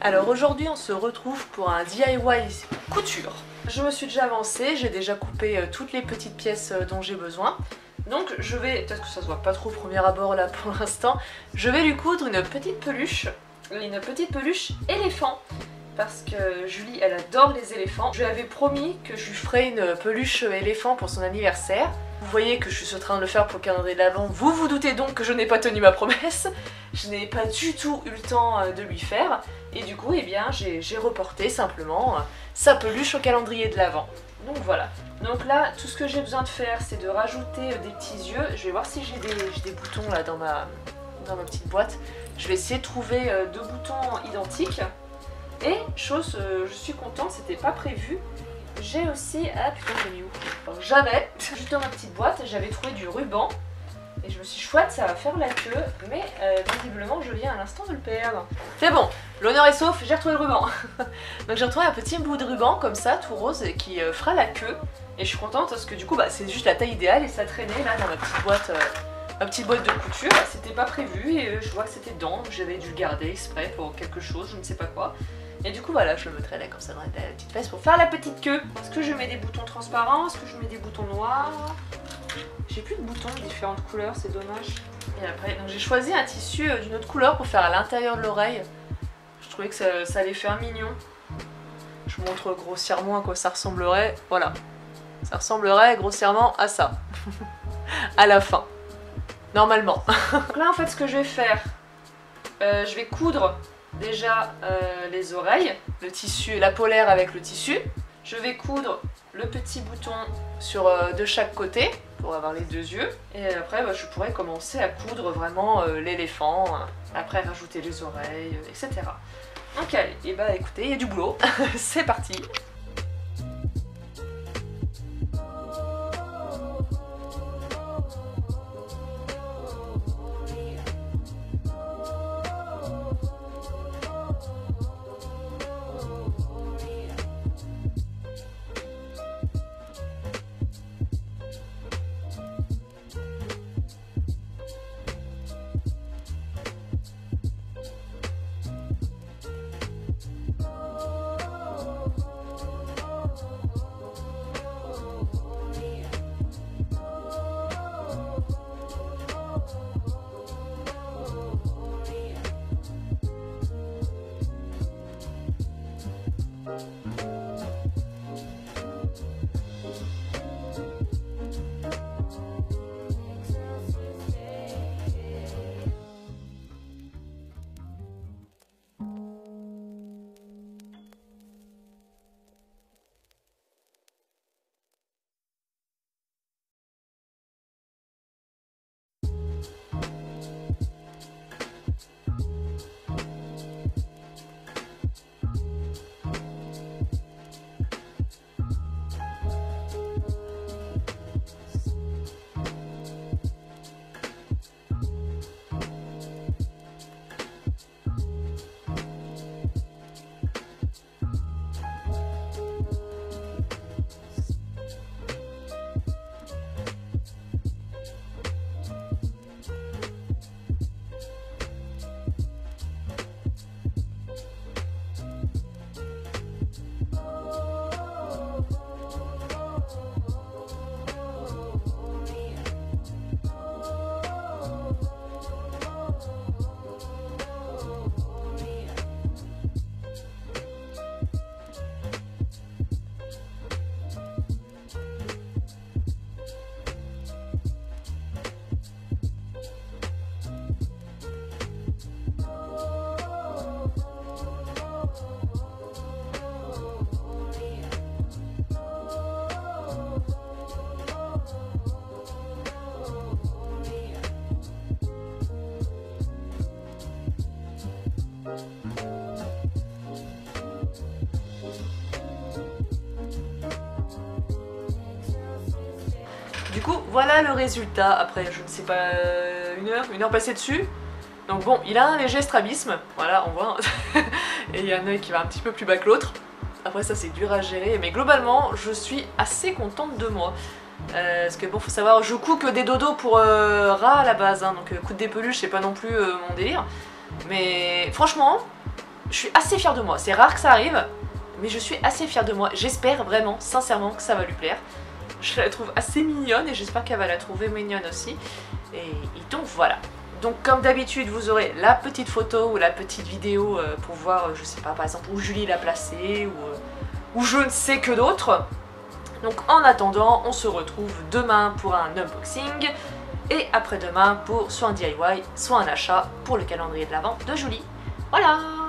Alors aujourd'hui on se retrouve pour un DIY couture. Je me suis déjà avancée, j'ai déjà coupé toutes les petites pièces dont j'ai besoin. Donc je vais, peut-être que ça se voit pas trop au premier abord là pour l'instant, je vais lui coudre une petite peluche éléphant. Parce que Julie elle adore les éléphants. Je lui avais promis que je lui ferais une peluche éléphant pour son anniversaire. Vous voyez que je suis en train de le faire pour le calendrier de l'Avent. Vous vous doutez donc que je n'ai pas tenu ma promesse. Je n'ai pas du tout eu le temps de lui faire. Et du coup, eh bien, j'ai reporté simplement sa peluche au calendrier de l'Avent. Donc voilà. Donc là, tout ce que j'ai besoin de faire, c'est de rajouter des petits yeux. Je vais voir si j'ai des boutons là dans ma petite boîte. Je vais essayer de trouver deux boutons identiques. Et chose, je suis contente, c'était pas prévu. J'ai aussi, ah putain j'ai mis où? Alors, j'avais, juste dans ma petite boîte, j'avais trouvé du ruban. Et je me suis dit chouette, ça va faire la queue. Mais visiblement je viens à l'instant de le perdre. C'est bon, l'honneur est sauf, j'ai retrouvé le ruban. Donc j'ai retrouvé un petit bout de ruban comme ça, tout rose, qui fera la queue. Et je suis contente parce que du coup bah, c'est juste la taille idéale et ça traînait là dans ma petite boîte de couture. C'était pas prévu et je vois que c'était dedans, donc j'avais dû le garder exprès pour quelque chose, je ne sais pas quoi. Et du coup voilà, je le mettrai là comme ça dans la petite fesse pour faire la petite queue. Est-ce que je mets des boutons transparents? Est-ce que je mets des boutons noirs? J'ai plus de boutons de différentes couleurs, c'est dommage. Et après, donc j'ai choisi un tissu d'une autre couleur pour faire à l'intérieur de l'oreille. Je trouvais que ça allait faire mignon. Je vous montre grossièrement à quoi ça ressemblerait. Voilà. Ça ressemblerait grossièrement à ça. À la fin. Normalement. Donc là en fait ce que je vais faire, je vais coudre déjà les oreilles, le tissu, la polaire avec le tissu. Je vais coudre le petit bouton de chaque côté pour avoir les deux yeux. Et après bah, je pourrais commencer à coudre vraiment l'éléphant, après rajouter les oreilles, etc. Donc allez, et bah écoutez, il y a du boulot, c'est parti. Du coup, voilà le résultat après, je ne sais pas, une heure passée dessus. Donc bon, il a un léger strabisme, voilà, on voit. Et il y a un œil qui va un petit peu plus bas que l'autre. Après ça c'est dur à gérer, mais globalement je suis assez contente de moi. Parce que bon, faut savoir, je couds que des dodos pour rats à la base, hein, donc coudre des peluches c'est pas non plus mon délire. Mais franchement, je suis assez fière de moi. C'est rare que ça arrive, mais je suis assez fière de moi. J'espère vraiment, sincèrement, que ça va lui plaire. Je la trouve assez mignonne et j'espère qu'elle va la trouver mignonne aussi. Et donc voilà. Donc comme d'habitude, vous aurez la petite photo ou la petite vidéo pour voir, je sais pas, par exemple, où Julie l'a placée ou je ne sais que d'autre. Donc en attendant, on se retrouve demain pour un unboxing et après-demain pour soit un DIY, soit un achat pour le calendrier de l'Avent de Julie. Voilà!